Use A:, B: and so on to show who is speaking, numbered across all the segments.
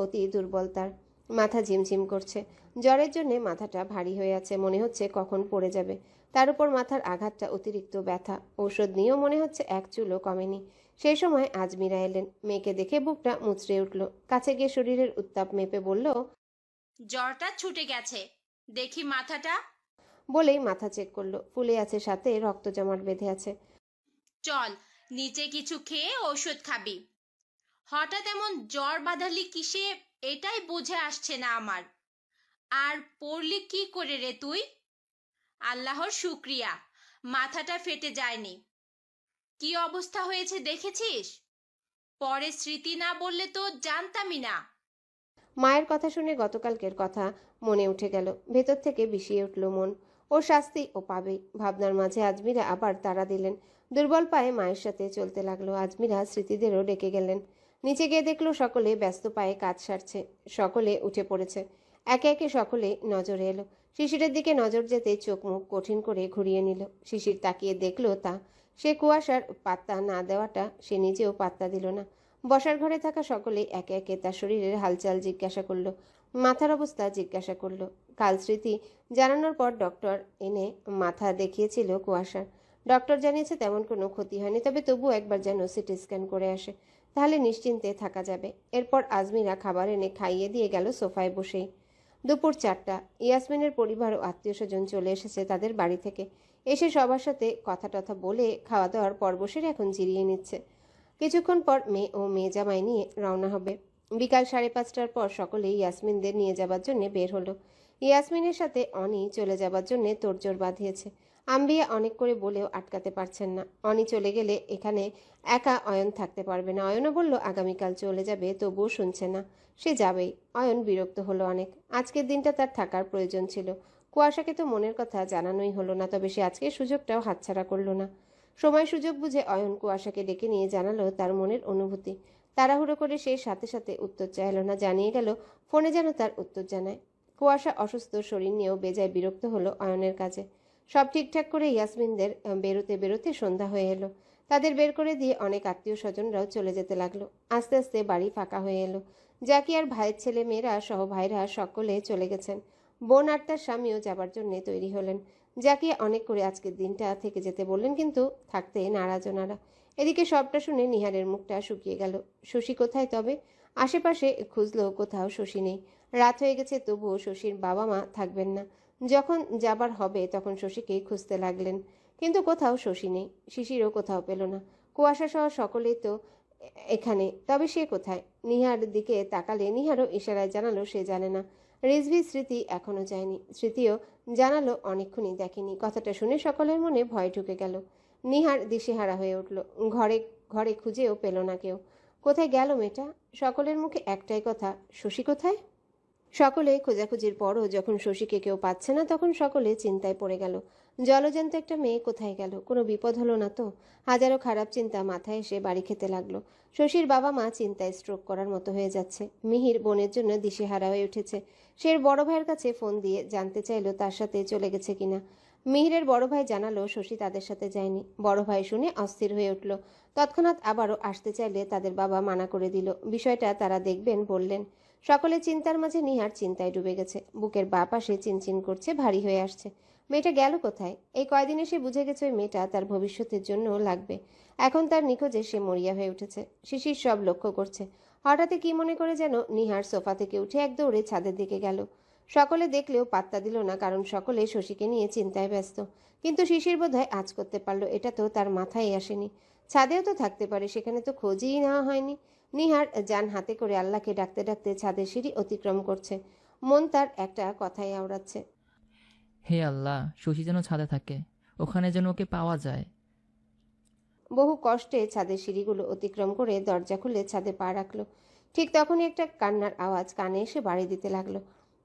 A: অতি দুর্বল তার, মাথা ঝিমঝিম করছে। জ্বরের জন্য মাথাটা ভারী হয়ে আছে, মনে হচ্ছে কখন পড়ে যাবে। তার উপর মাথার আঘাতটা অতিরিক্ত ব্যথা, ঔষধ নিয়েও মনে হচ্ছে এক চুলও কমেনি। সেই সময় আজমিরা এলেন। মেয়েকে দেখে বুকটা মুচড়ে উঠল। কাছে গিয়ে শরীরের উত্তাপ মেপে বলল,
B: জ্বরটা ছুটে গেছে, দেখি মাথাটা।
A: বলেই মাথা চেক করলো। ফুলে আছে, সাথে রক্ত জমাট বেঁধে আছে।
B: চল, নিচে কিছু খেয়ে ওষুধ খাবি। হঠাৎ এমন জ্বর বাঁধালি কিসে, এটাই বুঝে আসছে না আমার। আর পড়লি কি করে রে তুই? আল্লাহর শুক্রিয়া, মাথাটা ফেটে যায়নি। কি অবস্থা হয়েছে দেখেছিস? পরে স্মৃতি না বললে তো জানতামই না।
A: মায়ের কথা শুনে গতকালকের কথা মনে উঠে গেল। ভেতর থেকে বিষিয়ে উঠল মন। ওর শাস্তি ও পাবেই। ভাবনার মাঝে আজমিরা আবার তাড়া দিলেন। দুর্বল পায়ে মায়ের সাথে চলতে লাগলো। আজমিরা স্মৃতিদেরও ডেকে গেলেন। নিচে গিয়ে দেখলো সকলে ব্যস্ত পায়ে কাজ সারছে। সকলে উঠে পড়েছে। একে একে সকলে নজরে এলো। শিশিরের দিকে নজর যেতে চোখ মুখ কঠিন করে ঘুরিয়ে নিল। শিশির তাকিয়ে দেখলো তা। সে কুয়াশার পাত্তা না দেওয়াটা সে নিজেও পাত্তা দিল না। বসার ঘরে থাকা সকলেই একে একে তার শরীরের হালচাল জিজ্ঞাসা করলো। মাথার অবস্থা জিজ্ঞাসা করলো। কাল স্মৃতি জানানোর পর ডক্টর এনে মাথা দেখিয়েছিল কুয়াশার। ডক্টর জানিয়েছে তেমন কোনো ক্ষতি হয়নি, তবে তবু একবার যেন সিটি স্ক্যান করে আসে, তাহলে নিশ্চিন্তে থাকা যাবে। এরপর আজমিরা খাবার এনে খাইয়ে দিয়ে গেল সোফায় বসেই। দুপুর 4টা। ইয়াসমিনের পরিবার ও আত্মীয় স্বজন চলে এসেছে তাদের বাড়ি থেকে। এসে সবার সাথে কথা টথা বলে খাওয়া দাওয়ার পর বসে এখন জিরিয়ে নিচ্ছে। কিছুক্ষণ পর মেয়ে ও মেয়ে জামাই নিয়ে রওনা হবে। বিকাল 5:30টার পর সকলেই ইয়াসমিনদের নিয়ে যাবার জন্য বের হলো। ইয়াসমিনের সাথে অনি চলে যাবার জন্য তোড়জোড় বাঁধিয়েছে। আম্বিয়া অনেক করে বলেও আটকাতে পারছেন না। অনি চলে গেলে এখানে একা অয়ন থাকতে পারবে না। অয়নও বলল আগামীকাল চলে যাবে, তবুও শুনছে না। সে যাবেই। অয়ন বিরক্ত হলো অনেক। আজকের দিনটা তার থাকার প্রয়োজন ছিল। কুয়াশাকে তো মনের কথা জানানোই হলো না, তবে সে আজকের সুযোগটাও হাতছাড়া করলো না। সময় সুযোগ বুঝে অয়ন কুয়াশাকে ডেকে নিয়ে জানালো তার মনের অনুভূতি। তাড়াহুড়ো করে সে সাথে সাথে উত্তর চাইল না, জানিয়ে গেল ফোনে যেন তার উত্তর জানায়। কুয়াশা অসুস্থ শরীর নিয়েও বেজায় বিরক্ত হলো অয়নের কাজে। সব ঠিকঠাক করে ইয়াসমিনদের বেরোতে বেরোতে সন্ধ্যা হয়ে এলো। তাদের বের করে দিয়ে অনেক আত্মীয় স্বজনরাও চলে যেতে লাগলো। আস্তে আস্তে বাড়ি ফাঁকা হয়ে এলো। জাকিয়ার ভাইয়ের ছেলে মেয়েরা সহ ভাইরা সকলে চলে গেছেন। বোন আর তার স্বামীও যাবার জন্য তৈরি হলেন। জাকিয়া অনেক করে আজকের দিনটা থেকে যেতে বললেন, কিন্তু থাকতে নারাজ ওনারা। এদিকে সবটা শুনে নিহারের মুখটা শুকিয়ে গেল। শশী কোথায় তবে? আশেপাশে খুঁজলেও কোথাও শশী নেই। রাত হয়ে গেছে, তবুও শশীর বাবা মা থাকবেন না। যখন যাবার হবে তখন শশীকেই খুঁজতে লাগলেন, কিন্তু কোথাও শশী নেই। শিশিরও কোথাও পেল না। কুয়াশা সহ সকলেই তো এখানে, তবে সে কোথায়? নিহার দিকে তাকালে নিহারও ইশারায় জানালো সে জানে না। রিজভি স্মৃতি এখনো যায়নি। স্মৃতিও জানালো অনেকক্ষণই দেখেনি। কথাটা শুনে সকলের মনে ভয় ঢুকে গেল। নিহার দিশেহারা হয়ে উঠল। ঘরে ঘরে খুঁজেও পেল না কেউ। কোথায় গেল মেয়েটা? সকলের মুখে একটাই কথা, শশী কোথায়? সকলে খোঁজাখুঁজির পরও যখন শশীকে কেউ পাচ্ছে না, তখন সকলে চিন্তায় পড়ে গেল। জলজ্যান্ত একটা মেয়ে কোথায় গেল? কোনো বিপদ হলো না তো? হাজারো খারাপ চিন্তা মাথায় এসে বাড়ি খেতে লাগলো। শশীর বাবা মা চিন্তায় স্ট্রোক করার মতো হয়ে যাচ্ছে। মিহির বোনের জন্য দিশেহারা হয়ে উঠেছে। সে বড় ভাইয়ের কাছে ফোন দিয়ে জানতে চাইলো তার সাথে চলে গেছে কিনা। মিহিরের বড় ভাই জানালো শশী তাদের সাথে যায়নি। বড় ভাই শুনে অস্থির হয়ে উঠল। তৎক্ষণাৎ আবারও আসতে চাইলে তাদের বাবা মানা করে দিল। বিষয়টা তারা দেখবেন বললেন। সকলে চিন্তার মাঝে নিহার চিন্তায় ডুবে গেছে। বুকের বাঁ পাশে চিনচিন করছে, ভারী হয়ে আসছে। মেয়েটা গেল কোথায়? এই কয়দিনে সে বুঝে গেছে ওই মেয়েটা তার ভবিষ্যতের জন্য লাগবে। এখন তার নিখোঁজে সে মরিয়া হয়ে উঠেছে। শিশির সব লক্ষ্য করছে। হঠাৎই কি মনে করে যেন নিহার সোফা থেকে উঠে এক দৌড়ে ছাদের দিকে গেল। সকলে দেখলেও পাত্তা দিল না, কারণ সকলে শশীকে নিয়ে চিন্তায় ব্যস্ত। কিন্তু শিশির বোধহয় আজ করতে পারলো, এটা তো তার মাথায় আসেনি। ছাদেও তো থাকতে পারে, সেখানে তো খোঁজই নেওয়া হয়নি। নিহার যান হাতে করে আল্লাহকে ডাকতে ডাকতে ছাদের সিঁড়ি অতিক্রম করছে। মন তার একটা কথাই আওড়াচ্ছে,
C: হে আল্লাহ, শশী যেন ছাদে থাকে, ওখানে যেন ওকে পাওয়া যায়।
A: বহু কষ্টে ছাদের সিঁড়িগুলো অতিক্রম করে দরজা খুলে ছাদে পা রাখলো। ঠিক তখনই একটা কান্নার আওয়াজ কানে এসে বাড়ি দিতে লাগলো।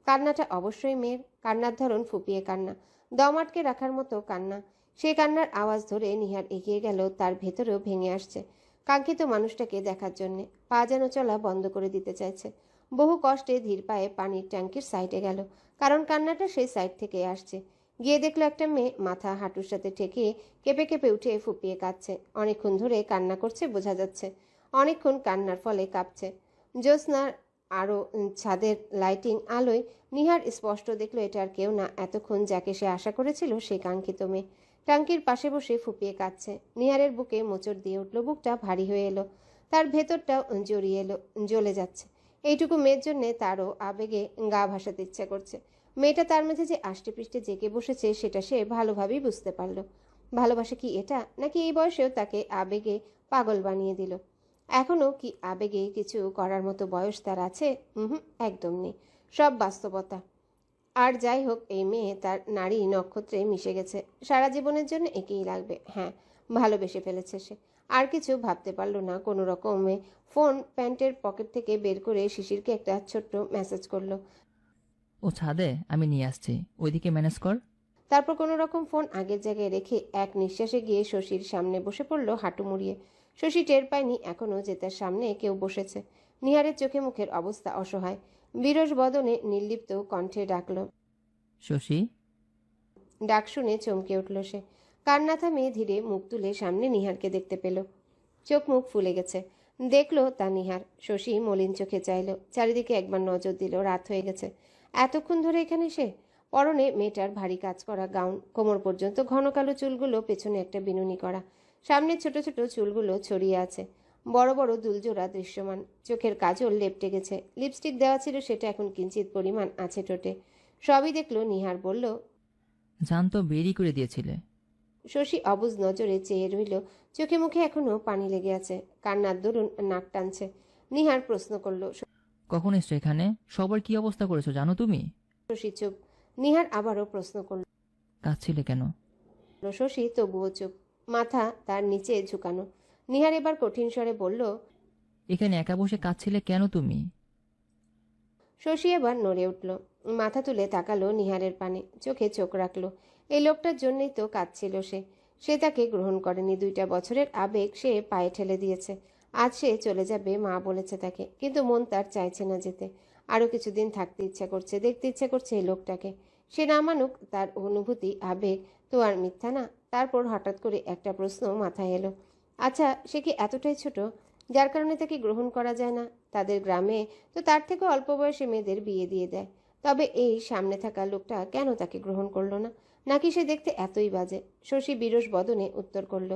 A: কান্নাটা অবশ্যই মেয়ের। কান্নার ধরন ফুপিয়ে কান্না, দম আটকে রাখার মতো কান্না। সেই কান্নার আওয়াজ ধরে নিহার এগিয়ে গেল। তার ভেতরেও ভেঙে আসছে কাঙ্ক্ষিত মানুষটাকে দেখার জন্যে। পা যেন চলা বন্ধ করে দিতে চাইছে। বহু কষ্টে ধীর পায়ে পানির ট্যাঙ্কির সাইডে গেল, কারণ কান্নাটা সেই সাইড থেকে আসছে। গিয়ে দেখলো একটা মেয়ে মাথা হাঁটুর সাথে ঠেকিয়ে কেঁপে কেঁপে উঠে ফুপিয়ে কাঁদছে। অনেকক্ষণ ধরে কান্না করছে বোঝা যাচ্ছে। অনেকক্ষণ কান্নার ফলে কাঁপছে। জ্যোৎস্নার আরও ছাদের লাইটিং আলোয় নিহার স্পষ্ট দেখলো এটা আর কেউ না, এতক্ষণ যাকে সে আশা করেছিল সেই কাঙ্ক্ষিত মেয়ে। টাঙ্কির পাশে বসে ফুপিয়ে কাঁদছে। নিহারের বুকে মোচড় দিয়ে উঠল, বুকটা ভারী হয়ে এলো, তার ভেতরটাও জড়িয়ে এলো, জ্বলে যাচ্ছে। এইটুকু মেয়ের জন্যে তারও আবেগে গা ভাসাতে ইচ্ছা করছে। মেয়েটা তার মাঝে যে আষ্টেপৃষ্টে জেগে বসেছে সেটা সে ভালোভাবেই বুঝতে পারল। ভালোবাসা কি এটা, নাকি এই বয়সেও তাকে আবেগে পাগল বানিয়ে দিল? এখনও কি আবেগে কিছু করার মতো বয়স তার আছে? একদম নেই, সব বাস্তবতা। আর যাই হোক, এই মেয়ে তার নারী নক্ষত্রে মিশে গেছে, সারা জীবনের জন্য একেই লাগবে। হ্যাঁ, ভালোবেসে ফেলেছে সে। আর কিছু ভাবতে পারল না। কোনো রকমে ফোন প্যান্টের পকেট থেকে বের করে শিশিরকে একটা ছোট্ট মেসেজ করলো।
C: ও ছাদে, আমি নিয়ে আসছি, ওইদিকে ম্যানেজ কর।
A: তারপর কোনো রকম ফোন আগের জায়গায় রেখে এক নিঃশ্বাসে গিয়ে শশীর সামনে বসে পড়ল হাঁটু মুড়িয়ে। শশী টের পায়নি এখনও যে তার সামনে কেউ বসেছে। নিহারের চোখে মুখের অবস্থা অসহায়। বিরস বদনে নির্লিপ্ত কণ্ঠে ডাকল।
C: শশী।
A: ডাক শুনে চমকে উঠল সে। কান্না থামিয়ে ধীরে মুখ তুলে সামনে নিহারকে দেখতে পেল। চোখ মুখ ফুলে গেছে। দেখলো তা নিহার। শশী মলিন চোখে চাইল, চারিদিকে একবার নজর দিল। রাত হয়ে গেছে। এতক্ষণ ধরে এখানে সে। পরনে মেয়েটার ভারী কাজ করা গাউন, কোমর পর্যন্ত ঘন কালো চুলগুলো পেছনে একটা বিনুনি করা, সামনে ছোট ছোট চুলগুলো ছড়িয়ে আছে, বড় বড় দুলজোড়া দৃশ্যমান। চোখের কাজল লেপটে গেছে, লিপস্টিক দেওয়া ছিল সেটা এখন কিঞ্চিত পরিমাণ আছে ঠোঁটে। সবই দেখলো নিহার। বলল,
C: জান তো বেরি করে দিয়েছিলে।
A: শশী অবুঝ নজরে চেয়ে রইল। চোখে মুখে এখনো পানি লেগে আছে, কান্নার দরুন নাক টানছে। নিহার প্রশ্ন করল।
C: কখন এসছো এখানে? সবার কি অবস্থা করেছো জানো তুমি?
A: শশী চুপ। নিহার আবারও প্রশ্ন করল।
C: কাঁদছিলে কেন?
A: শশী তবুও চুপ, মাথা তার নিচে ঝুঁকানো। নিহার এবার কঠিন স্বরে বলল,
C: এখানে একা বসে কাঁদছিলে কেন তুমি?
A: শশী এবার নড়ে উঠল, মাথা তুলে তাকালো নিহারের পানে, চোখে চোখ রাখলো। এই লোকটার জন্যই তো কাঁদছিল সে। সে তাকে গ্রহণ করেনি, 2টা বছরের আবেগ সে পায়ে ঠেলে দিয়েছে। আজ সে চলে যাবে, মা বলেছে তাকে, কিন্তু মন তার চাইছে না যেতে। আরও কিছুদিন থাকতে ইচ্ছা করছে, দেখতে ইচ্ছা করছে এই লোকটাকে। সে না মানুক, তার অনুভূতি আবেগ তো আর মিথ্যা না। তারপর হঠাৎ করে একটা প্রশ্ন মাথায় এলো। আচ্ছা, সে কি এতটাই ছোট যার কারণে তাকে গ্রহণ করা যায় না? তাদের গ্রামে তো তার থেকে অল্প বয়সে মেয়েদের বিয়ে দিয়ে দেয়। তবে এই সামনে থাকা লোকটা কেন তাকে গ্রহণ করলো না? নাকি সে দেখতে এতই বাজে? শশী বিরস বদনে উত্তর করল,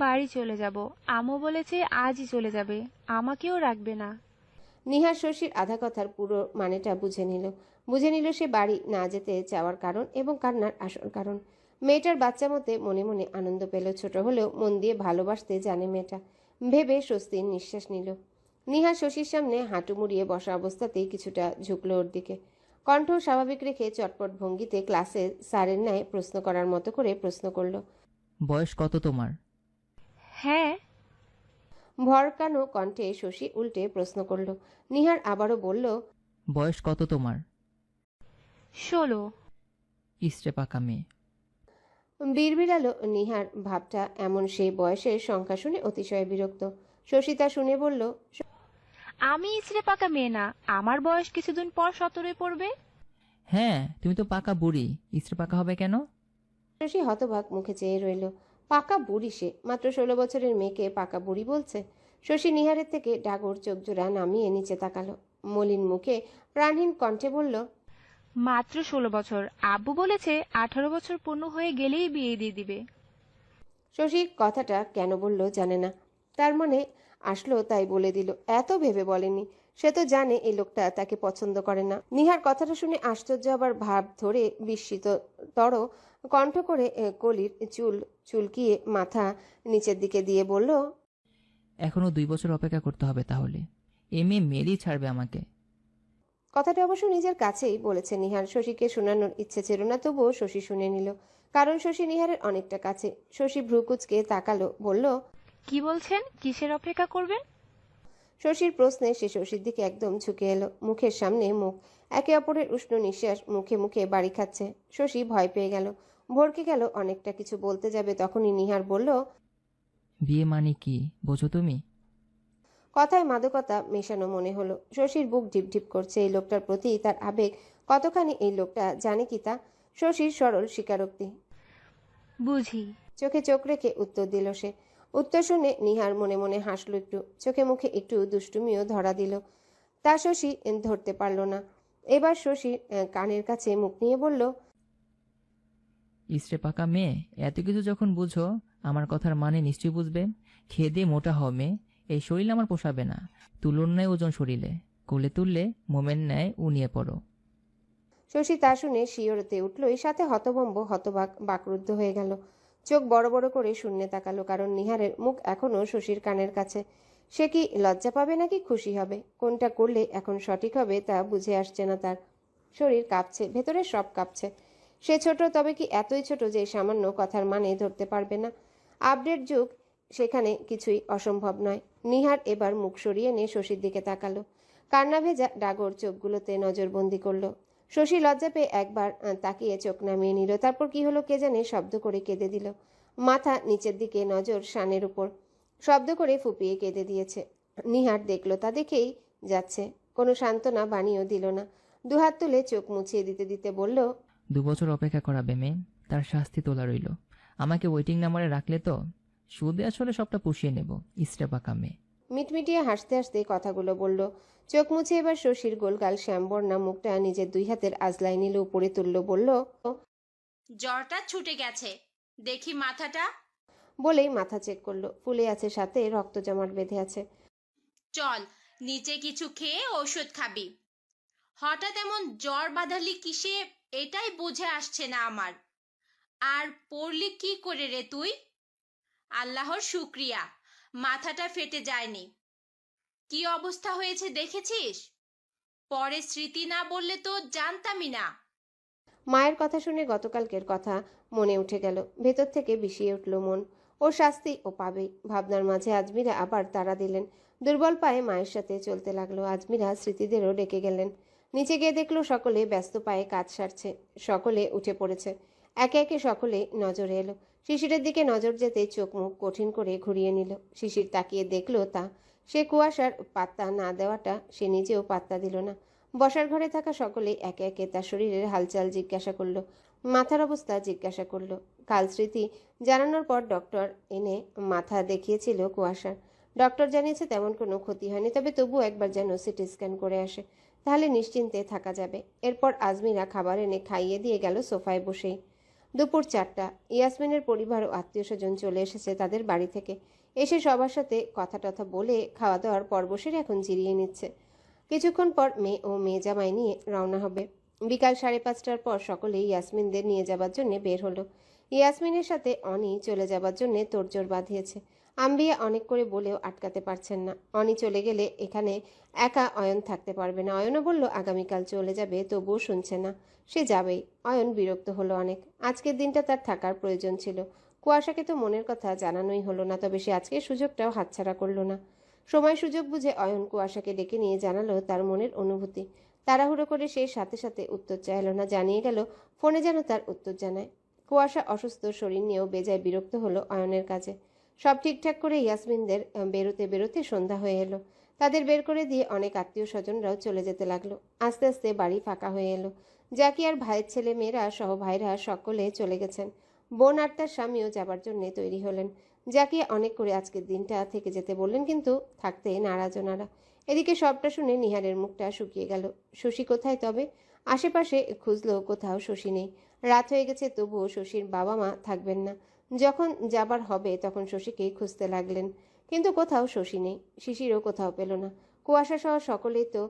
D: বাড়ি চলে যাব। আমও বলেছে আজই চলে যাবে, আমাকেও রাখবে না।
A: নিহার শশীর আধা কথার পুরো মানেটা বুঝে নিল সে বাড়ি না যেতে চাওয়ার কারণ এবং কান্নার আসল কারণ। মেয়েটার বাচ্চা মতে মনে মনে আনন্দ পেল। ছোট হলেও মন দিয়ে ভালোবাসতে জানে মেয়েটা, ভেবে স্বস্তির নিঃশ্বাস নিল। নিহার শশীর সামনে হাঁটু মুড়িয়ে বসা অবস্থাতেই কিছুটা ঝুঁকল ওর দিকে। কণ্ঠ স্বাভাবিক রেখে চটপট ভঙ্গিতে ক্লাসে স্যারের ন্যায় প্রশ্ন করার মতো করে প্রশ্ন করল।
C: বয়স কত তোমার?
D: হ্যাঁ।
A: ভরকানো কণ্ঠে শশী উল্টে প্রশ্ন করল। নিহার আবারও বলল,
C: বয়স কত তোমার?
D: 16।
C: ইস্টে পাকা মেয়ে।
A: বিড়বিড়ালো নিহার। ভাবটা এমন, সেই বয়সের সংখ্যা শুনে অতিশয় বিরক্ত। শশী তা শুনে বলল,
D: আমি ইচড়ে পাকা মেয়ে না, আমার বয়স কিছুদিন পর 17 পড়বে।
C: হ্যাঁ, তুমি তো পাকা বুড়ি, ইস্টে পাকা হবে কেন?
A: শশী হতবাক মুখে চেয়ে রইল। পাকা বুড়ি সে? মাত্র 16 বছরের মেয়েকে পাকা বুড়ি বলছে? শশী নিহারের থেকে ডাগর চোখজোড়া নামিয়ে নিচে তাকালো। মলিন মুখে প্রাণহীন কণ্ঠে বলল,
D: মাত্র 16 বছর, আব্বু বলেছে 18 বছর পূর্ণ হয়ে গেলেই বিয়ে দিয়ে দিবে।
A: শশী কথাটা কেন বলল জানে না, তার মনে আসলো তাই বলে দিল। এত ভেবে বলেনি। সে তো জানে এই লোকটা তাকে পছন্দ করে না। নিহার কথাটা শুনে আশ্চর্য আবার ভাব ধরে বিস্মিত তর কণ্ঠ করে কলির চুল চুলকিয়ে মাথা নিচের দিকে দিয়ে বলল,
C: এখনো 2 বছর অপেক্ষা করতে হবে তাহলে। এ মেয়ে মেয়েই ছাড়বে আমাকে।
A: কথাটা অবশ্য নিজের কাছেই বলেছে নিহার। শশীকে শোনানোর ইচ্ছে ছিল না, তবুও শশী শুনে নিল, কারণ শশী নিহারের অনেকটা কাছে। শশী ভ্রুকুচকে তাকালো, বলল,
D: কি বলছেন? কিসের অপেক্ষা করবেন?
A: শশীর প্রশ্নে সে শশীর দিকে একদম ঝুঁকে এলো, মুখের সামনে মুখ, একে অপরের উষ্ণ নিঃশ্বাস মুখে মুখে বাড়ি খাচ্ছে। শশী ভয় পেয়ে গেল, ভরকে গেল, অনেকটা কিছু বলতে যাবে, তখনই নিহার বলল,
C: বিয়ে মানে কি বোঝো তুমি?
A: কথায় মাদকতা মেশানো মনে হলো। শশীর বুক ঢিপ ঢিপ করছে। এই লোকটার প্রতি তার আবেগ কতখানি এই লোকটা জানে কি তা? শশীর সরল স্বীকারোক্তি।
D: বুঝি।
A: চোখে চোখ রেখে উত্তর দিল সে। উত্তর শুনে নিহার মনে মনে হাসল একটু, চোখে মুখে একটু দুষ্টুমিও ধরা দিল। তা শশী ধরতে পারল না। এবার শশী কানের কাছে মুখ নিয়ে বলল,
C: ইস্রে পাকা মেয়ে, এত কিছু যখন বুঝো, আমার কথার মানে নিশ্চয়ই বুঝবে। খেয়ে দিয়ে মোটা হও মেয়ে, এই শরীর আমার পোষাবে না। তুলোর ন্যায় ওজন শরীরে, কোলে তুললে মোমের ন্যায় উনিয়ে পড়ো।
A: শশী তা শুনে শিওরতে উঠলই, সাথে হতভম্ব হতবাক বাকরুদ্ধ হয়ে গেল। চোখ বড় বড় করে শূন্যে তাকালো, কারণ নিহারের মুখ এখনো শশীর কানের কাছে। সে কি লজ্জা পাবে নাকি খুশি হবে? কোনটা করলে এখন সঠিক হবে তা বুঝে আসছে না তার। শরীর কাঁপছে, ভেতরে সব কাঁপছে। সে ছোট, তবে কি এতই ছোট যে সামান্য কথার মানে ধরতে পারবে না? আপডেট যুগ, সেখানে কিছুই অসম্ভব নয়। নিহার এবার মুখ সরিয়ে নিয়ে শশীর দিকে তাকালো। কান্না ভেজা ডাগর চোখগুলোতে নজরবন্দি করলো। শশী লজ্জা পেয়ে একবার তাকিয়ে চোখ নামিয়ে নিল, তারপর কি হলো কে জানে শব্দ করে কেঁদে দিল। মাথা নিচের দিকে, নজর শানের উপর, শব্দ করে ফুপিয়ে কেঁদে দিয়েছে। নিহার দেখলো, তা দেখেই যাচ্ছে, কোনো সান্ত্বনা বাণীও দিল না। দুহাত তুলে চোখ মুছিয়ে দিতে দিতে বলল,
C: 2 বছর অপেক্ষা করাবে মেয়ে, তার শাস্তি তোলা রইল। আমাকে ওয়েটিং নাম্বারে রাখলে তো সুদে আসলে সবটা পুষিয়ে নেব, ইস্রে পাকা মেয়ে।
A: মিটমিটিয়ে হাসতে হাসতে কথাগুলো বলল। চোখ মুছে এবার শশীর গোলগাল শ্যামবর্ণা মুখটা নিজের 2 হাতের আজলাই নিলে উপরে তুলল, বলল,
B: জ্বরটা ছুটে গেছে, দেখি মাথাটা।
A: বলেই মাথা চেক করলো, ফুলে আছে, সাথে রক্ত জমাট বেঁধে আছে।
B: চল, নিচে কিছু খেয়ে ওষুধ খাবি। হঠাৎ এমন জ্বর বাঁধালি কিসে, এটাই বুঝে আসছে না আমার। আর পড়লি কি করে রে তুই? আল্লাহর শুক্রিয়া, মাথাটা ফেটে যায়নি। কি অবস্থা হয়েছে দেখেছিস? পরে স্মৃতি না বললে তো জানতামই না।
A: মায়ের কথা শুনে গতকালকের কথা মনে উঠে গেল, ভেতর থেকে বিষিয়ে উঠল মন। ওর শাস্তি ও পাবেই। ভাবনার মাঝে আজমিরা আবার তাড়া দিলেন। দুর্বল পায়ে মায়ের সাথে চলতে লাগলো। আজমিরা স্মৃতিদেরও ডেকে গেলেন। নিচে গিয়ে দেখলো সকলে ব্যস্ত পায়ে কাজ সারছে। সকলে উঠে পড়েছে। একে একে সকলে নজরে এলো। শিশিরের দিকে নজর যেতে চোখ মুখ কঠিন করে ঘুরিয়ে নিল। শিশির তাকিয়ে দেখলো তা। সে কুয়াশার পাত্তা না দেওয়াটা সে নিজেও পাত্তা দিল না। বসার ঘরে থাকা সকলে একে একে তার শরীরের হালচাল জিজ্ঞাসা করলো, মাথার অবস্থা জিজ্ঞাসা করলো। কাল স্মৃতি জানানোর পর ডক্টর এনে মাথা দেখিয়েছিল কুয়াশার। ডক্টর জানিয়েছে তেমন কোনো ক্ষতি হয়নি, তবে তবু একবার যেন সিটি স্ক্যান করে আসে, তাহলে নিশ্চিন্তে থাকা যাবে। এরপর আজমিরা খাবার এনে খাইয়ে দিয়ে গেল সোফায় বসেই। দুপুর 4টা। ইয়াসমিনের পরিবার ও আত্মীয় স্বজন চলে এসেছে তাদের বাড়ি থেকে। এসে সবার সাথে কথা টথা বলে খাওয়া দাওয়ার পর বসে এখন জিরিয়ে নিচ্ছে। কিছুক্ষণ পর মেয়ে ও মেয়ে জামাই নিয়ে রওনা হবে। বিকাল 5:30টার পর সকলেই ইয়াসমিনদের নিয়ে যাবার জন্য বের হলো। ইয়াসমিনের সাথে অনি চলে যাবার জন্য তোড়জোড় বাঁধিয়েছে। আম্বিয়া অনেক করে বলেও আটকাতে পারছেন না। অনি চলে গেলে এখানে একা অয়ন থাকতে পারবে না। অয়নও বলল আগামীকাল চলে যাবে, তবুও শুনছে না। সে যাবেই। অয়ন বিরক্ত হলো অনেক। আজকের দিনটা তার থাকার প্রয়োজন ছিল। কুয়াশাকে তো মনের কথা জানানোই হলো না, তবে সে আজকের সুযোগটাও হাতছাড়া করলো না। সময় সুযোগ বুঝে অয়ন কুয়াশাকে ডেকে নিয়ে জানালো তার মনের অনুভূতি। তাড়াহুড়ো করে সে সাথে সাথে উত্তর চাইল না, জানিয়ে গেল ফোনে যেন তার উত্তর জানায়। কুয়াশা অসুস্থ শরীর নিয়েও বেজায় বিরক্ত হলো অয়নের কাজে। সব ঠিকঠাক করে ইয়াসমিনদের বেরোতে বেরোতে সন্ধ্যা হয়ে এলো। তাদের বের করে দিয়ে অনেক আত্মীয় স্বজনরাও চলে যেতে লাগলো। আস্তে আস্তে বাড়ি ফাঁকা হয়ে এলো। জাকিয়ার ভাইয়ের ছেলে মেয়েরা সহ ভাইরা সকলে চলে গেছেন। বোন আর তার স্বামীও যাবার জন্য তৈরি হলেন। জাকিয়া অনেক করে আজকের দিনটা থেকে যেতে বললেন, কিন্তু থাকতে নারাজ ওনারা। এদিকে সবটা শুনে নিহারের মুখটা শুকিয়ে গেল। শশী কোথায় তবে? আশেপাশে খুঁজলেও কোথাও শশী নেই। রাত হয়ে গেছে, তবুও শশীর বাবা মা থাকবেন না। যখন যাবার হবে তখন শশীকেই খুঁজতে লাগলেন, কিন্তু কোথাও শশী নেই। শিশিরও কোথাও পেল না। কুয়াশা সহ সকলেই তো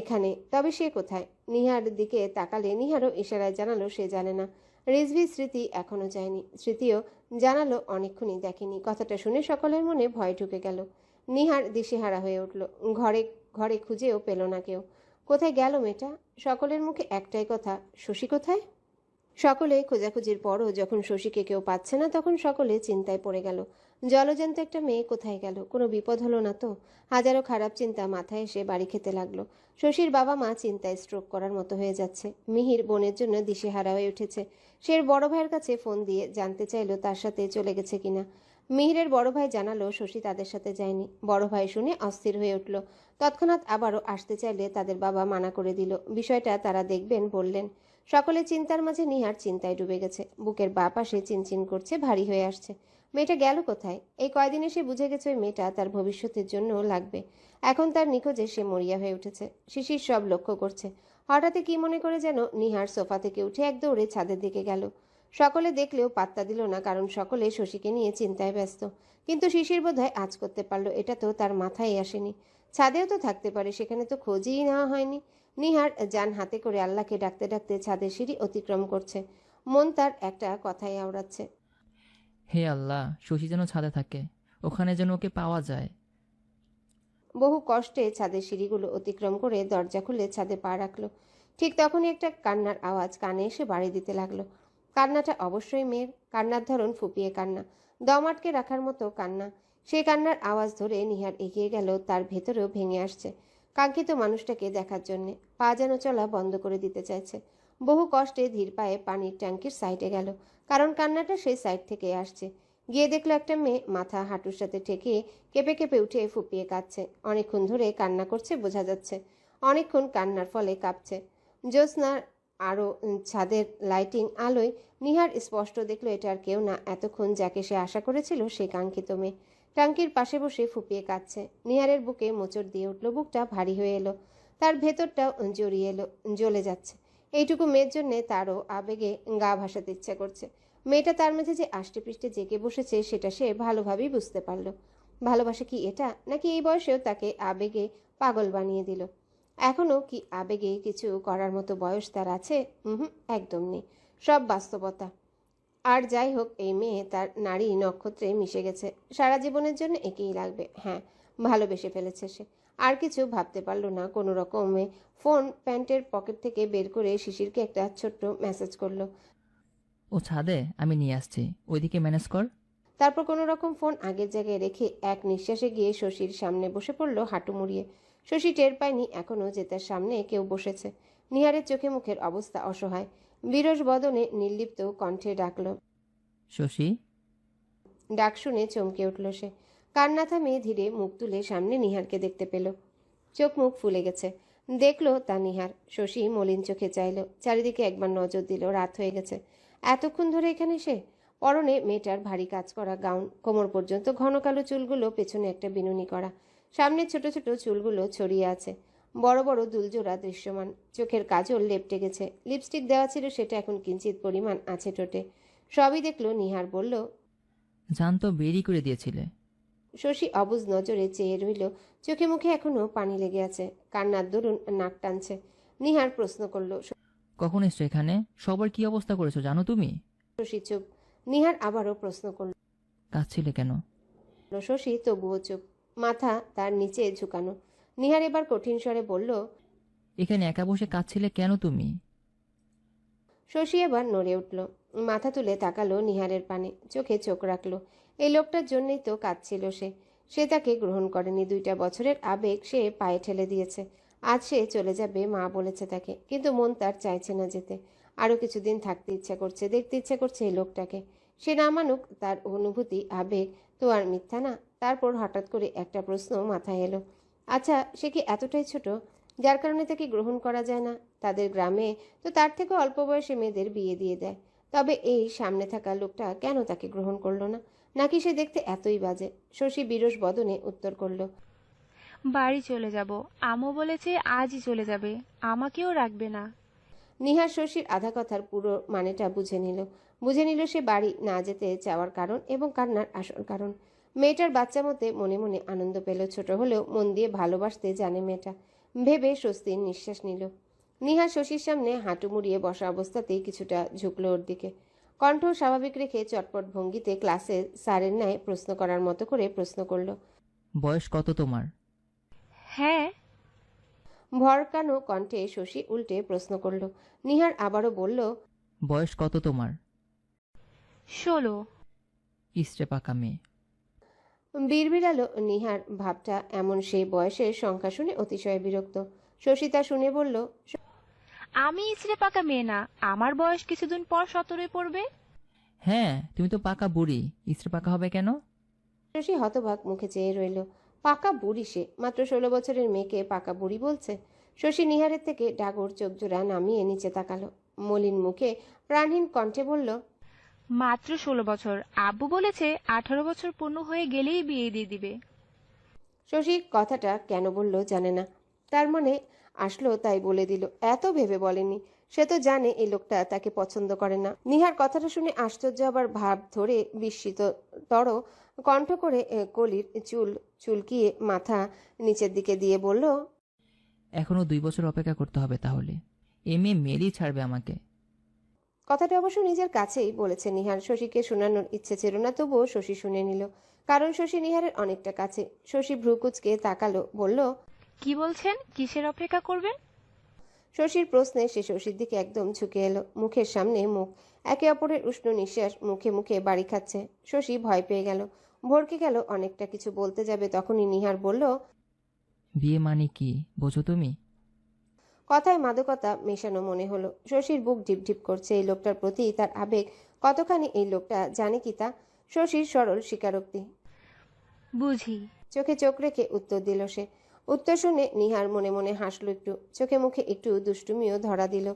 A: এখানে, তবে সে কোথায়? নিহার দিকে তাকালে নিহারও ইশারায় জানালো সে জানে না। রিজভি স্মৃতি এখনো যায়নি। স্মৃতিও জানালো অনেকক্ষণই দেখেনি। কথাটা শুনে সকলের মনে ভয় ঢুকে গেল। নিহার দিশেহারা হয়ে উঠল। ঘরে ঘরে খুঁজেও পেল না কেউ। কোথায় গেল মেয়েটা? সকলের মুখে একটাই কথা, শশী কোথায়? সকলে খোঁজাখুঁজির পরও যখন শশীকে কেউ পাচ্ছে না, তখন সকলে চিন্তায় পড়ে গেল। জলজ্যান্ত একটা মেয়ে কোথায় গেল? কোনো বিপদ হলো না তো? হাজারো খারাপ চিন্তা মাথায় এসে বাড়ি খেতে লাগলো। শশীর বাবা মা চিন্তায় স্ট্রোক করার মতো হয়ে যাচ্ছে। মিহির বোনের জন্য দিশেহারা হয়ে উঠেছে। সে বড় ভাইয়ের কাছে ফোন দিয়ে জানতে চাইলো তার সাথে চলে গেছে কিনা। মিহিরের বড় ভাই জানালো শশী তাদের সাথে যায়নি। বড় ভাই শুনে অস্থির হয়ে উঠল। তৎক্ষণাৎ আবারও আসতে চাইলে তাদের বাবা মানা করে দিল। বিষয়টা তারা দেখবেন বললেন। সকলে চিন্তার মাঝে নিহার চিন্তায় ডুবে গেছে। বুকের বাঁ পাশে চিনচিন করছে, ভারী হয়ে আসছে। মেয়েটা গেল কোথায়? এই কয়দিনে সে বুঝে গেছে ওই মেয়েটা তার ভবিষ্যতের জন্য লাগবে। এখন তার নিখোঁজে সে মরিয়া হয়ে উঠেছে। শিশির সব লক্ষ্য করছে। হঠাৎই কি মনে করে যেন নিহার সোফা থেকে উঠে এক দৌড়ে ছাদের দিকে গেল। সকলে দেখলেও পাত্তা দিল না, কারণ সকলে শশীকে নিয়ে চিন্তায় ব্যস্ত। কিন্তু শিশির বোধহয় আজ করতে পারলো, এটা তো তার মাথায় আসেনি। ছাদেও তো থাকতে পারে, সেখানে তো খোঁজই নেওয়া হয়নি। নিহার যান হাতে করে আল্লাহকে ডাকতে ডাকতে ছাদের সিঁড়ি অতিক্রম করছে। মন তার একটা কথাই আওড়াচ্ছে।
C: হে আল্লাহ, শশী যেন ছাদে থাকে, ওখানে যেন ওকে পাওয়া যায়।
A: বহু কষ্টে ছাদের সিঁড়িগুলো অতিক্রম করে দরজা খুলে ছাদে পা রাখলো। ঠিক তখনই একটা কান্নার আওয়াজ কানে এসে বাড়ি দিতে লাগলো। কান্নাটা অবশ্যই মেয়ের। কান্নার ধরন ফুপিয়ে কান্না, দম আটকে রাখার মতো কান্না। সেই কান্নার আওয়াজ ধরে নিহার এগিয়ে গেল। তার ভেতরেও ভেঙে আসছে কাঙ্ক্ষিত মানুষটাকে দেখার জন্যে। পা যেন চলা বন্ধ করে দিতে চাইছে। বহু কষ্টে ধীর পায়ে পানির ট্যাঙ্কির সাইডে গেল, কারণ কান্নাটা সেই সাইড থেকে আসছে। গিয়ে দেখলো একটা মেয়ে মাথা হাঁটুর সাথে ঠেকিয়ে কেঁপে কেঁপে উঠে ফুপিয়ে কাঁদছে। অনেকক্ষণ ধরে কান্না করছে বোঝা যাচ্ছে। অনেকক্ষণ কান্নার ফলে কাঁপছে। জ্যোৎস্নার আরও ছাদের লাইটিং আলোয় নিহার স্পষ্ট দেখলো এটা আর কেউ না, এতক্ষণ যাকে সে আশা করেছিল সেই কাঙ্ক্ষিত মেয়ে। টাঙ্কির পাশে বসে ফুপিয়ে কাঁদছে। নিহারের বুকে মোচড় দিয়ে উঠল, বুকটা ভারী হয়ে এলো। তার ভেতরটাও জড়িয়ে এলো, জ্বলে যাচ্ছে। এইটুকু মেয়ের জন্যে তারও আবেগে গা ভাসাতে ইচ্ছা করছে। মেয়েটা তার মাঝে যে আষ্টে পৃষ্ঠে জেগে বসেছে সেটা সে ভালোভাবেই বুঝতে পারল। ভালোবাসা কি এটা, নাকি এই বয়সেও তাকে আবেগে পাগল বানিয়ে দিল? এখনো কি আবেগে কিছু করার মতো বয়স তার আছে? একদম নেই, সব বাস্তবতা। আর যাই হোক, এই মেয়ে তার নারী নক্ষত্রে মিশে গেছে। সারা জীবনের জন্য একেই লাগবে। হ্যাঁ, ভালোবেসে ফেলেছে সে। আর কিছু ভাবতে পারল না। কোনো রকমে ফোন প্যান্টের পকেট থেকে বের করে শিশিরকে একটা ছোট্ট মেসেজ করলো।
C: ও ছাদে, আমি নিয়ে আসছি, ওইদিকে ম্যানেজ কর।
A: তারপর কোনো রকম ফোন আগের জায়গায় রেখে এক নিঃশ্বাসে গিয়ে শশীর সামনে বসে পড়ল হাঁটু মুড়িয়ে। শশী টের পায়নি এখনো যে তার সামনে কেউ বসেছে। নিহারের চোখে মুখের অবস্থা অসহায়। বিরস বদনে নির্লিপ্ত কণ্ঠে ডাকল।
C: শশী।
A: ডাক শুনে চমকে উঠল সে। কান্না থামিয়ে ধীরে মুখ তুলে সামনে নিহারকে দেখতে পেল। চোখ মুখ ফুলে গেছে। দেখলো তা নিহার। শশী মলিন চোখে চাইল, চারিদিকে একবার নজর দিল। রাত হয়ে গেছে। এতক্ষণ ধরে এখানে সে। পরনে মেয়েটার ভারী কাজ করা গাউন, কোমর পর্যন্ত ঘন কালো চুলগুলো পেছনে একটা বিনুনি করা, সামনে ছোট ছোট চুলগুলো ছড়িয়ে আছে। বড় বড় দুলজোড়া দৃশ্যমান। চোখের কাজল লেপটে গেছে। লিপস্টিক দেওয়া ছিল, সেটা এখন কিঞ্চিত পরিমাণ আছে ঠোঁটে। সবই দেখলো নিহার। বলল,
C: জান তো বেরি করে দিয়েছিলে।
A: শশী অবুঝ নজরে চেয়ে রইল। চোখে মুখে এখনো পানি লেগে আছে, কান্নার দরুন নাক টানছে। নিহার প্রশ্ন করল।
C: কখন এসছো এখানে? সবার কি অবস্থা করেছো জানো তুমি?
A: শশী চুপ। নিহার আবারও প্রশ্ন করল।
C: কাঁদছিলে কেন?
A: শশী তবুও চুপ, মাথা তার নিচে ঝুঁকানো। নিহার এবার কঠিন স্বরে বলল,
C: এখানে একা বসে কাঁদছিলে কেন তুমি?
A: শশী এবার নড়ে উঠল, মাথা তুলে তাকালো নিহারের পানে, চোখে চোখ রাখলো। এই লোকটার জন্যই তো কাঁদছিল সে। সে তাকে গ্রহণ করেনি। 2টা বছরের আবেগ সে পায়ে ঠেলে দিয়েছে। আজ সে চলে যাবে, মা বলেছে তাকে, কিন্তু মন তার চাইছে না যেতে। আরও কিছুদিন থাকতে ইচ্ছা করছে, দেখতে ইচ্ছা করছে এই লোকটাকে। সে না মানুক, তার অনুভূতি আবেগ তো আর মিথ্যা না। তারপর হঠাৎ করে একটা প্রশ্ন মাথায় এলো। আচ্ছা, সে কি এতটাই ছোট যার কারণে তাকে গ্রহণ করা যায় না? তাদের গ্রামে তো তার থেকে অল্প বয়সে মেয়েদের বিয়ে দিয়ে দেয়। তবে এই সামনে থাকা লোকটা কেন তাকে গ্রহণ করলো না? নাকি সে দেখতে এতই বাজে? শশী বিরস বদনে উত্তর করল,
D: বাড়ি চলে যাব। আম্মু বলেছে আজই চলে যাবে, আমাকেও রাখবে না।
A: নিহার শশীর আধা কথার পুরো মানেটা বুঝে নিল সে বাড়ি না যেতে চাওয়ার কারণ এবং কান্নার আসল কারণ। মেয়েটার বাচ্চা মতে মনে মনে আনন্দ পেল। ছোট হলেও মন দিয়ে ভালোবাসতে জানে মেয়েটা, ভেবে স্বস্তির নিঃশ্বাস নিল। নিহার শশীর সামনে হাঁটু মুড়িয়ে বসা অবস্থাতেই কিছুটা ঝুঁকল ওর দিকে। কণ্ঠ স্বাভাবিক রেখে চটপট ভঙ্গিতে ক্লাসে স্যারের ন্যায় প্রশ্ন করার মতো করে প্রশ্ন করল,
C: বয়স কত তোমার?
D: হ্যাঁ।
A: ভরকানো কণ্ঠে শশী উল্টে প্রশ্ন করল। নিহার আবারও বলল,
C: বয়স কত তোমার?
D: 16।
C: ইস্টে পাকা মেয়ে।
A: বিড়বিড়ালো নিহার। ভাবটা এমন, সেই বয়সের সংখ্যা শুনে অতিশয় বিরক্ত। শশী তা শুনে বলল,
D: আমি ইচড়ে পাকা মেয়ে না, আমার বয়স কিছুদিন পর 17 পড়বে।
C: হ্যাঁ, তুমি তো পাকা বুড়ি, ইস্টে পাকা হবে কেন?
A: শশী হতবাক মুখে চেয়ে রইল। পাকা বুড়ি সে? মাত্র 16 বছরের মেয়েকে পাকা বুড়ি বলছে? শশী নিহারের থেকে ডাগর চোখ জোড়া নামিয়ে নিচে তাকালো। মলিন মুখে প্রাণহীন কণ্ঠে বলল,
D: মাত্র 16 বছর। আব্বু বলেছে 18 বছর পূর্ণ হয়ে গেলেই বিয়ে দিয়ে দিবে।
A: শশী কথাটা কেন বলল জানে না, তার মনে আসলো তাই বলে দিল। এত ভেবে বলেনি। সে তো জানে এই লোকটা তাকে পছন্দ করে না। নিহার কথাটা শুনে আশ্চর্য আবার ভাব ধরে বিস্মিত তর কণ্ঠ করে কলির চুল চুলকিয়ে মাথা নিচের দিকে দিয়ে বলল,
C: এখনো 2 বছর অপেক্ষা করতে হবে তাহলে। এ মেয়ে মেরেই ছাড়বে আমাকে।
A: কথাটা অবশ্য নিজের কাছেই বলেছে নিহার। শশীকে শোনানোর ইচ্ছে ছিল না, তবুও শশী শুনে নিল, কারণ শশী নিহারের অনেকটা কাছে। শশী ভ্রুকুচকে তাকালো, বলল,
D: কি বলছেন? কিসের অপেক্ষা করবেন?
A: শশীর প্রশ্নে সে শশীর দিকে একদম ঝুঁকে এলো, মুখের সামনে মুখ, একে অপরের উষ্ণ নিঃশ্বাস মুখে মুখে বাড়ি খাচ্ছে। শশী ভয় পেয়ে গেল, ভড়কে গেল, অনেকটা কিছু বলতে যাবে, তখনই নিহার বলল,
C: বিয়ে মানে কি বোঝো তুমি?
A: কথায় মাদকতা মেশানো মনে হলো। শশীর বুক ঢিপঢিপ করছে। এই লোকটার প্রতি তার আবেগ কতখানি এই লোকটা জানে কি তা? শশীর সরল স্বীকারোক্তি।
D: বুঝি।
A: চোখে চোখ রেখে উত্তর দিল সে। উত্তর শুনে নিহার মনে মনে হাসলো একটু, চোখে মুখে একটু দুষ্টুমিও ধরা দিল।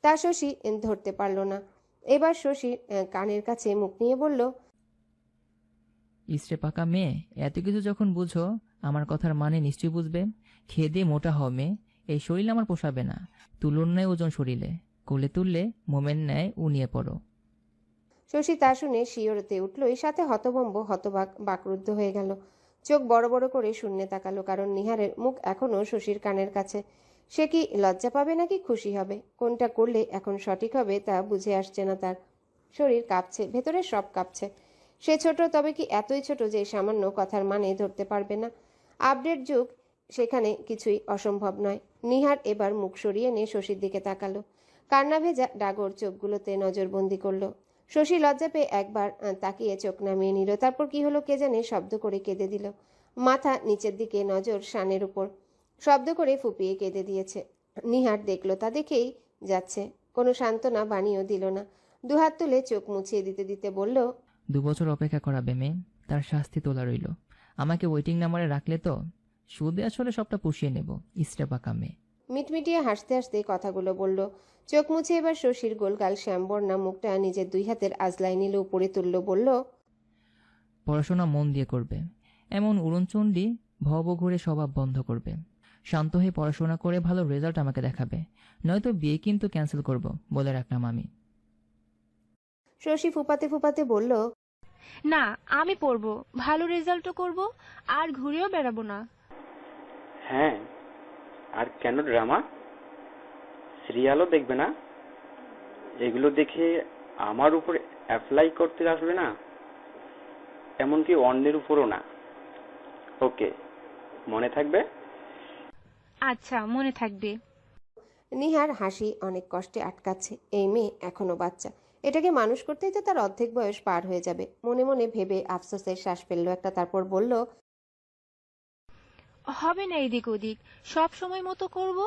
A: তা শশী ধরতে পারল না। এবার শশী কানের কাছে মুখ নিয়ে বলল,
C: ইস্টে পাকা মেয়ে, এত কিছু যখন বুঝো আমার কথার মানে নিশ্চয়ই বুঝবে। খেয়ে দিয়ে মোটা হও মেয়ে, এই শরীর আমার পোষাবে না। তুলুর ন্যায় ওজন শরীরে, কোলে তুললে মোমের ন্যায় উনিয়ে পড়ো।
A: শশী তা শুনে শিওরতে উঠলই, সাথে হতভম্ব হতবাক বাকরুদ্ধ হয়ে গেল। চোখ বড় বড় করে শূন্যে তাকালো, কারণ নিহারের মুখ এখনো শশীর কানের কাছে। সে কি লজ্জা পাবে নাকি খুশি হবে? কোনটা করলে এখন সঠিক হবে তা বুঝে আসছে না তার। শরীর কাঁপছে, ভেতরে সব কাঁপছে। সে ছোট, তবে কি এতই ছোট যে সামান্য কথার মানে ধরতে পারবে না? আপডেট যুগ, সেখানে কিছুই অসম্ভব নয়। নিহার এবার মুখ সরিয়ে নিয়ে শশীর দিকে তাকালো, কান্না ভেজা ডাগর চোখগুলোতে নজরবন্দি করলো। শশী লজ্জা পেয়ে একবার তাকিয়ে চোখ নামিয়ে নিল, তারপর কি হলো কে জানে শব্দ করে কেঁদে দিল। মাথা নিচের দিকে, নজর শানের উপর, শব্দ করে ফুপিয়ে কেঁদে দিয়েছে। নিহার দেখলো, তা দেখেই যাচ্ছে, কোনো সান্ত্বনা বাণীও দিল না। দুহাত তুলে চোখ মুছিয়ে দিতে দিতে বলল,
C: 2 বছর অপেক্ষা করাবে মেয়ে, তার শাস্তি তোলা রইল। আমাকে ওয়েটিং নাম্বারে রাখলে তো সুদে আসলে সবটা পুষিয়ে নেব। ইস্টে পাকা মেয়ে।
A: মিটমিটিয়ে হাসতে হাসতে কথাগুলো বলল। চোখ মুছে এবার শশীর গোলগাল শ্যামবর্ণা মুখটা নিজের 2 হাতের আজলাই নিলে উপরে তুলল, বলল,
C: পড়াশোনা মন দিয়ে করবে, এমন উড়নচণ্ডী ভব ঘুরে স্বভাব বন্ধ করবে। শান্ত হয়ে পড়াশোনা করে ভালো রেজাল্ট আমাকে দেখাবে, নয়তো বিয়ে কিন্তু ক্যান্সেল করব বলে রাখলাম আমি।
A: শশী ফুপাতে ফুপাতে বলল,
D: না, আমি পড়বো, ভালো রেজাল্টও করব, আর ঘুরেও বেড়াবো না।
E: হ্যাঁ, আর কেন ড্রামা? সিরিয়ালও দেখবে না? এগুলো দেখে আমার উপর অ্যাপ্লাই করতে আসবে না, এমনকি অন্যের উপরও না। ওকে, মনে থাকবে?
D: আচ্ছা, মনে থাকবে।
A: নিহার হাসি অনেক কষ্টে আটকাচ্ছে। এই মেয়ে এখনো বাচ্চা, এটাকে মানুষ করতেই তো তার অর্ধেক বয়স পার হয়ে যাবে। মনে মনে ভেবে আফসোসের শ্বাস ফেললো একটা, তারপর বলল,
D: হবে না এদিক ওদিক, সব সময় মতো করব।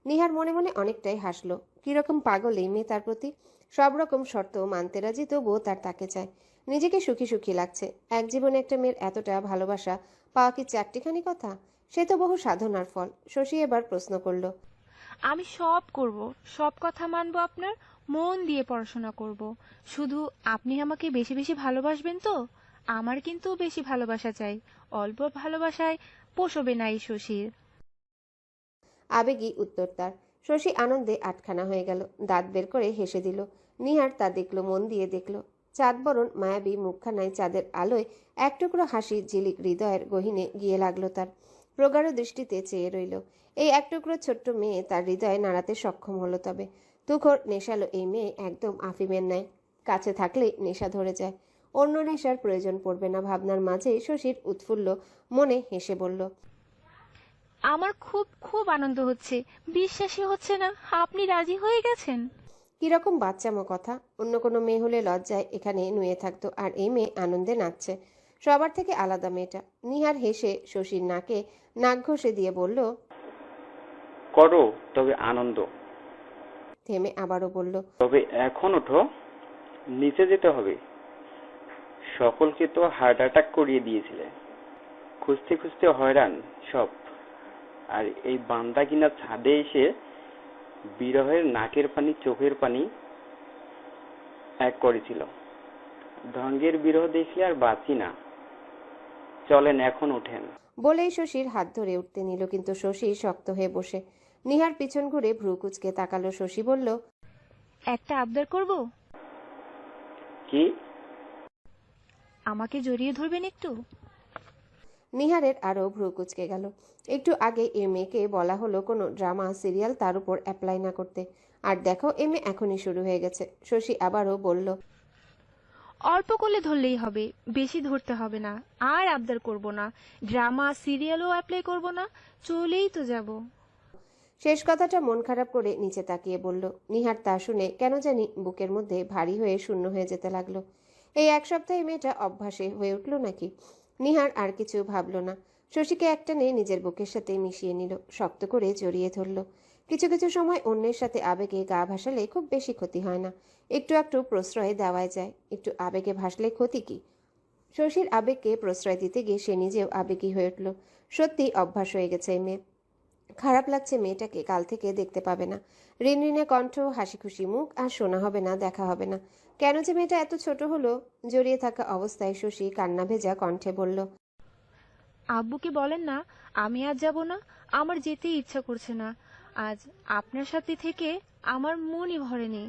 A: নিহার মনে মনে অনেকটাই হাসলো। কিরকম পাগল এই মেয়ে তার প্রতি! সব রকম শর্ত মানতে রাজি, তবুও তার তাকে চায়। নিজেকে সুখী সুখী লাগছে। এক জীবনে একটা মেয়ের এতটা ভালোবাসা পাওয়া কি চারটিখানি কথা? সে তো বহু সাধনার ফল। শশী এবার প্রশ্ন করল,
D: আমি সব করব, সব কথা মানবো আপনার, মন দিয়ে পড়াশোনা করব। শুধু আপনি আমাকে বেশি বেশি ভালোবাসবেন তো? আমার কিন্তু বেশি ভালোবাসা চাই, অল্প ভালোবাসায় পোষবে না এই শশীর।
A: আবেগী উত্তর তার। শশী আনন্দে আটখানা হয়ে গেল, দাঁত বের করে হেসে দিল। নিহার তা দেখলো, মন দিয়ে দেখলো। চাঁদ বরণ মায়াবী মুখখানায় চাঁদের আলোয় এক টুকরো হাসি ঝিলিক হৃদয়ের গহীনে গিয়ে লাগলো তার। প্রগাঢ় দৃষ্টিতে চেয়ে রইল। এই এক টুকরো ছোট্ট মেয়ে তার হৃদয়ে নাড়াতে সক্ষম হলো। তবে তুখোর নেশালো এই মেয়ে, একদম আফিমের ন্যায়। কাছে থাকলেই নেশা ধরে যায়, অন্য নেশার প্রয়োজন পড়বে না। ভাবনার মাঝে শশীর উৎফুল্ল মনে হেসে বলল,
D: আমার খুব খুব আনন্দ হচ্ছে, বিশ্বাসই হচ্ছে না আপনি রাজি হয়ে গেছেন।
A: কিরকম বাচ্চামো কথা! অন্য কোনো মেয়ে হলে লজ্জায় এখানে নুয়ে থাকতো, আর এই মেয়ে আনন্দে নাচছে। সবার থেকে আলাদা মেয়েটা। নিহার হেসে শশীর নাকে নাক ঘষে দিয়ে বলল,
E: করো তবে আনন্দ।
A: থেমে আবারও বলল,
E: তবে এখন ওঠো, নিচে যেতে হবে। সকলকে তো হার্ট অ্যাটাক করিয়ে দিয়েছিলে, খুঁজতে খুঁজতে হয়রান সব। আর এই বান্দা কিনা ছাদে এসে বিরহের নাকের পানি চোখের পানি এক করেছিল। ঢঙ্গের বিরহ দেখলে আর বাঁচি না, চলেন এখন ওঠেন।
A: বলেই শশীর হাত ধরে উঠতে নিল, কিন্তু শশী শক্ত হয়ে বসে। নিহার পিছন ঘুরে ভ্রু কুচকে তাকালো। শশী বলল,
D: একটা আবদার করব?
E: কি?
D: আমাকে জড়িয়ে ধরবেন একটু?
A: নিহারের আরো ভ্রু কুচকে গেল। একটু আগে এ মেয়েকে বলা হলো কোনো ড্রামা সিরিয়াল তার উপর অ্যাপ্লাই না করতে, আর দেখো এ মেয়ে এখনই শুরু হয়ে গেছে। শশী আবারও বলল,
D: অল্প করলে ধরলেই হবে, বেশি ধরতে হবে না। আর আবদার করব না, ড্রামা সিরিয়ালও অ্যাপ্লাই করব না, চলেই তো যাব।
A: শেষ কথাটা মন খারাপ করে নিচে তাকিয়ে বলল। নিহার তা শুনে কেন জানি বুকের মধ্যে ভারী হয়ে শূন্য হয়ে যেতে লাগলো। এই এক সপ্তাহে মেয়েটা অভ্যাসে হয়ে উঠল নাকি? নিহার আর কিছু ভাবল না। শশীকে একটানে নিজের বুকের সাথে মিশিয়ে নিল, শক্ত করে জড়িয়ে ধরল। কিছু কিছু সময় অন্যের সাথে আবেগে গা ভাসালে খুব বেশি ক্ষতি হয় না, একটু একটু প্রশ্রয় দেওয়াই যায়। একটু আবেগে ভাসলে ক্ষতি কি? শশীর আবেগকে প্রশ্রয় দিতে গিয়ে সে নিজেও আবেগী হয়ে উঠল। সত্যি অভ্যাস হয়ে গেছে এই মেয়ে। খারাপ লাগছে মেয়েটাকে, কাল থেকে দেখতে পাবে না। রিনরিনে কণ্ঠ, হাসি খুশি মুখ, আর শোনা হবে না, দেখা হবে না। কেন যে মেয়েটা এত ছোট হলো? জড়িয়ে থাকা অবস্থায় শশী কান্না ভেজা কণ্ঠে বলল,
D: আব্বুকে বলেন না আমি আজ যাব না, আমার যেতেই ইচ্ছা করছে না। আজ আপনার সাথে থেকে আমার মনই ভরেনি।